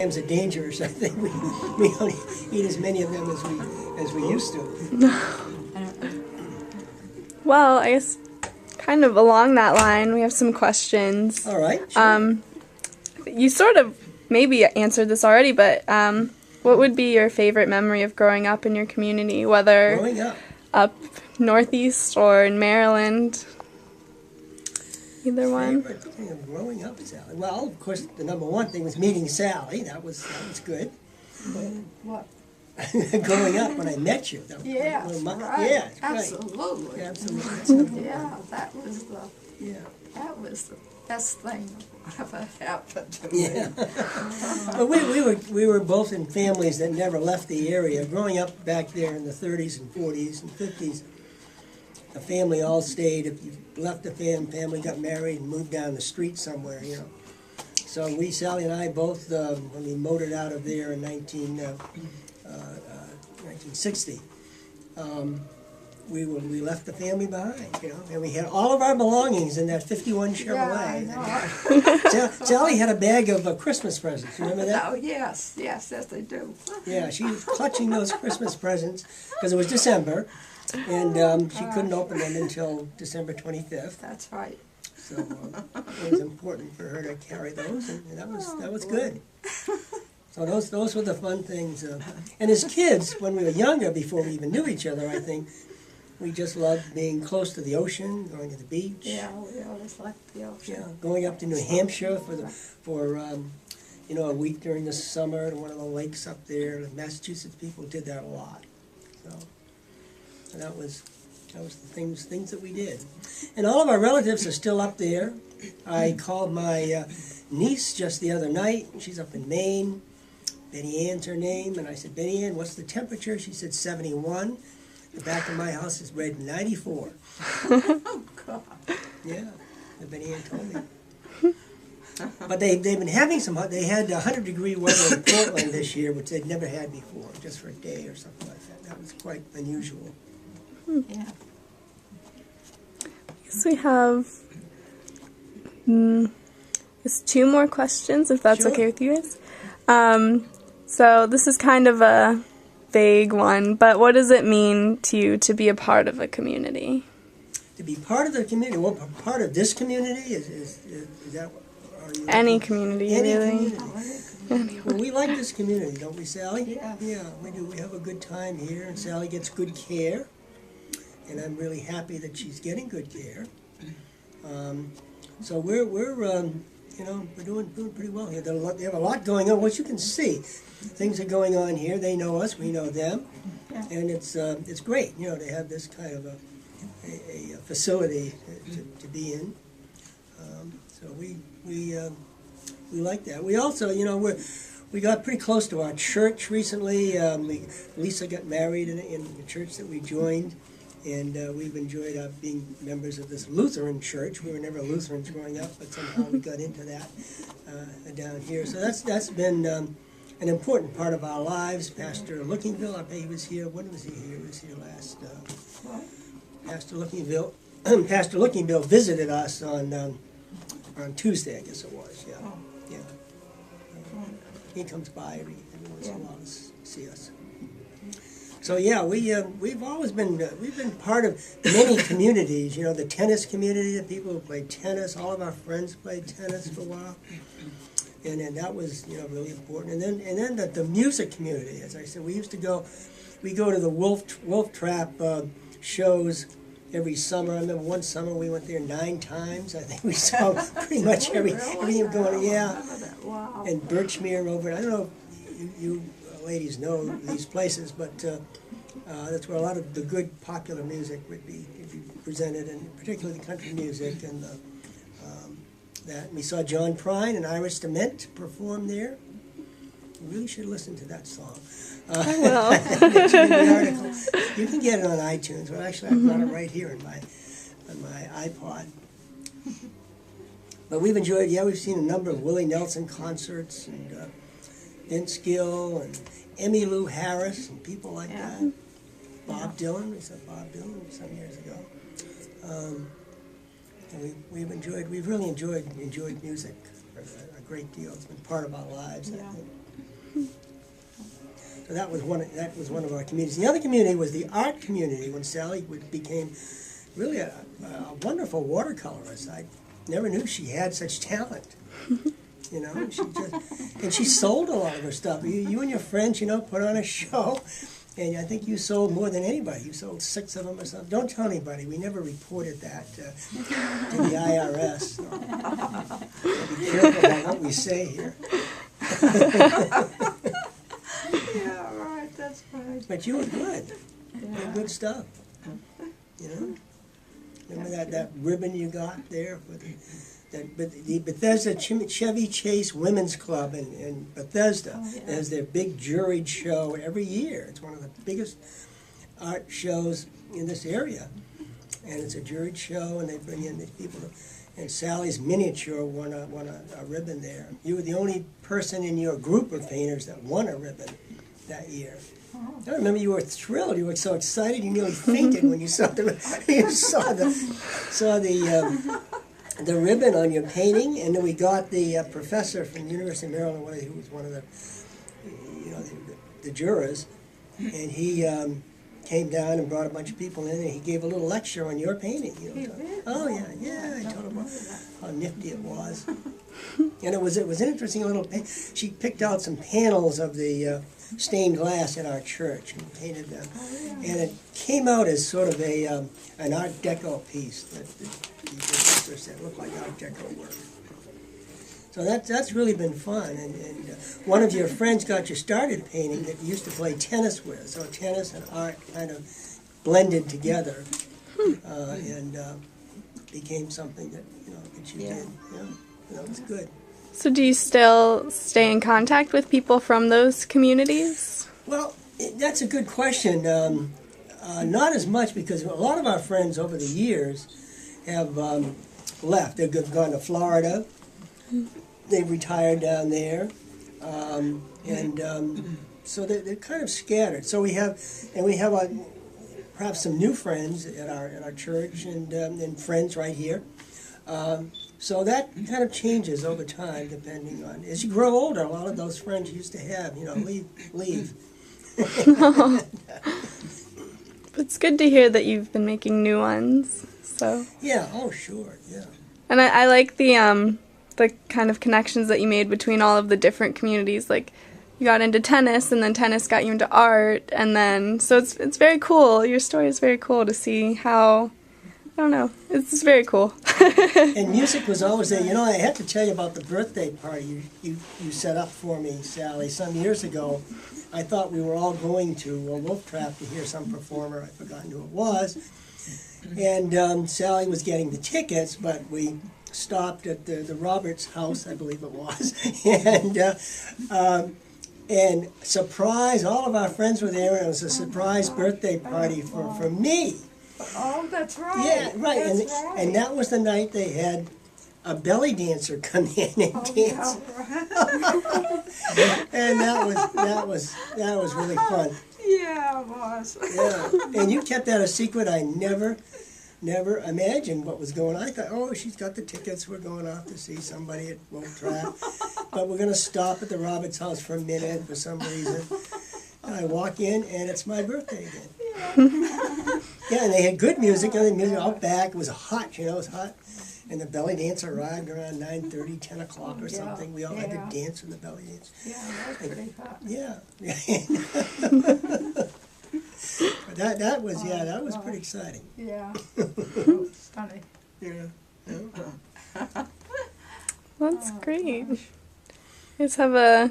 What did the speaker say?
Are dangerous. I think we don't eat as many of them as we used to. Well, I guess kind of along that line, we have some questions. All right. Sure. You sort of maybe answered this already, but what would be your favorite memory of growing up in your community, whether Growing up northeast or in Maryland? Either one. Favorite thing of growing up, Sally. Well, of course, the number one thing was meeting Sally. That was good. What? Growing up when I met you. That was Yeah, right. Yeah, absolutely. Right. Absolutely. Yeah, that was the best thing that ever happened to me. Yeah. But we were both in families that never left the area. Growing up back there in the 30s and 40s and 50s, the family all stayed. If you left the family got married and moved down the street somewhere, you know. So Sally and I both, when we motored out of there in 1960, we left the family behind, you know, and we had all of our belongings in that 51 Chevrolet. Yeah, I know. Sally had a bag of Christmas presents. You remember that? Oh, yes, I do. Yeah, she was clutching those Christmas presents because it was December, and she couldn't open them until December 25th. That's right. So it was important for her to carry those, and that was good. So those were the fun things. And as kids, when we were younger, before we even knew each other, I think we just loved being close to the ocean, going to the beach. Yeah, we always liked the ocean. Yeah, going up to New Hampshire for a week during the summer to one of the lakes up there. The Massachusetts people did that a lot. So that was the things that we did. And all of our relatives are still up there. I called my niece just the other night. She's up in Maine. Betty Ann's her name, and I said, Betty Ann, what's the temperature? She said 71. The back of my house is read 94. Oh, God. Yeah, Betty Ann told me. But they've been having they had 100-degree weather in Portland this year, which they'd never had before, just for a day or something like that. That was quite unusual. Yeah. I guess we have just two more questions, if that's Sure. okay with you guys. So this is kind of a vague one, but what does it mean to you to be a part of a community? To be part of the community, well, part of this community is that what are you? Any community, Any really. community. Well, we like this community, don't we, Sally? Yeah. Yeah, we do. We have a good time here, and Sally gets good care, and I'm really happy that she's getting good care. So we're doing pretty well here. They have a lot going on, which you can see. Things are going on here. They know us, we know them, and it's great, you know, to have this kind of a facility to be in. So we like that. We also, you know, we got pretty close to our church recently. Lisa got married in the church that we joined, and we've enjoyed being members of this Lutheran church. We were never Lutherans growing up, but somehow we got into that down here. So that's been an important part of our lives. Pastor Lookingville, I bet he was here. When was he here? He was here last. Pastor Lookingville visited us on Tuesday, I guess it was. Yeah, yeah. He comes by every once in a while to see us. So yeah, we've always been we've been part of many communities. You know, the tennis community, the people who play tennis. All of our friends played tennis for a while, and that was, you know, really important. And then the music community. As I said, we go to the Wolf Trap shows every summer. I remember one summer we went there 9 times. I think we saw pretty much everything going. Yeah, Wow. and Birchmere over. I don't know if you ladies know these places, but that's where a lot of the good popular music would be presented, and particularly the country music and that. We saw John Prine and Iris DeMent perform there. You really should listen to that song. I will. You can get it on iTunes. Well, actually, I've got it right here on my iPod. But we've enjoyed. Yeah, we've seen a number of Willie Nelson concerts and Vince Gill and Emmylou Harris and people like that. Bob Dylan. We saw Bob Dylan some years ago. And we've really enjoyed music a great deal. It's been part of our lives, I think. So that was one of our communities. The other community was the art community when Sally became really a wonderful watercolorist. I never knew she had such talent. You know, she sold a lot of her stuff. You and your friends, you know, put on a show, and I think you sold more than anybody. You sold 6 of them or something. Don't tell anybody. We never reported that to the IRS. So. Be careful about what we say here. Yeah, right, that's right. But you were good. You Yeah. had good stuff. You know? Remember that ribbon you got there for the Bethesda Chevy Chase Women's Club in Bethesda. Oh, yeah. There's their big juried show every year. It's one of the biggest art shows in this area. And it's a juried show, and they bring in these people. And Sally's miniature won a ribbon there. You were the only person in your group of painters that won a ribbon that year. Oh. I remember you were thrilled. You were so excited. You nearly fainted when you saw the ribbon on your painting. And then we got the professor from the University of Maryland, who was one of the jurors, and he came down and brought a bunch of people in, and he gave a little lecture on your painting. You know, He did? oh yeah. I told him how nifty it was. And it was an interesting little. She picked out some panels of the stained glass in our church and painted them, and it came out as sort of an Art Deco piece that the professor said looked like Art Deco work. So that's really been fun, and one of your friends got you started painting that you used to play tennis with, so tennis and art kind of blended together, and became something that you did. Yeah, it was good. So do you still stay in contact with people from those communities? Well, that's a good question. Not as much, because a lot of our friends over the years have left. They've gone to Florida. They've retired down there, so they're kind of scattered. So we have perhaps some new friends at our church and friends right here. So that kind of changes over time, depending on as you grow older. A lot of those friends you used to have, leave. It's good to hear that you've been making new ones. So Yeah. Oh, sure. Yeah. and I like the kind of connections that you made between all of the different communities. Like you got into tennis, and then tennis got you into art, and then so it's very cool. Your story is very cool to see how. I don't know. It's very cool. And music was always there. I had to tell you about the birthday party you set up for me, Sally, some years ago. I thought we were all going to Wolf Trap to hear some performer. I'd forgotten who it was. And Sally was getting the tickets, but we stopped at the Roberts house, I believe it was. And surprise, all of our friends were there, and it was a surprise birthday party for me. Oh, that's right. Yeah, right. That's right. And that was the night they had a belly dancer come in and dance. Yeah, And that was really fun. yeah, it was. Yeah. And you kept that a secret. I never imagined what was going on. I thought, oh, she's got the tickets. We're going off to see somebody at Wolf Trap. But we're going to stop at the Roberts house for a minute for some reason. And I walk in, and it's my birthday again. Yeah, and they had good music, and the music out back. It was hot, it was hot. And the belly dancer arrived around 9:30, 10 o'clock or something. We all had to dance in the belly dance. Yeah, that was pretty hot. Yeah. But that was pretty exciting. Yeah. That was funny. Yeah. That's great. You guys have a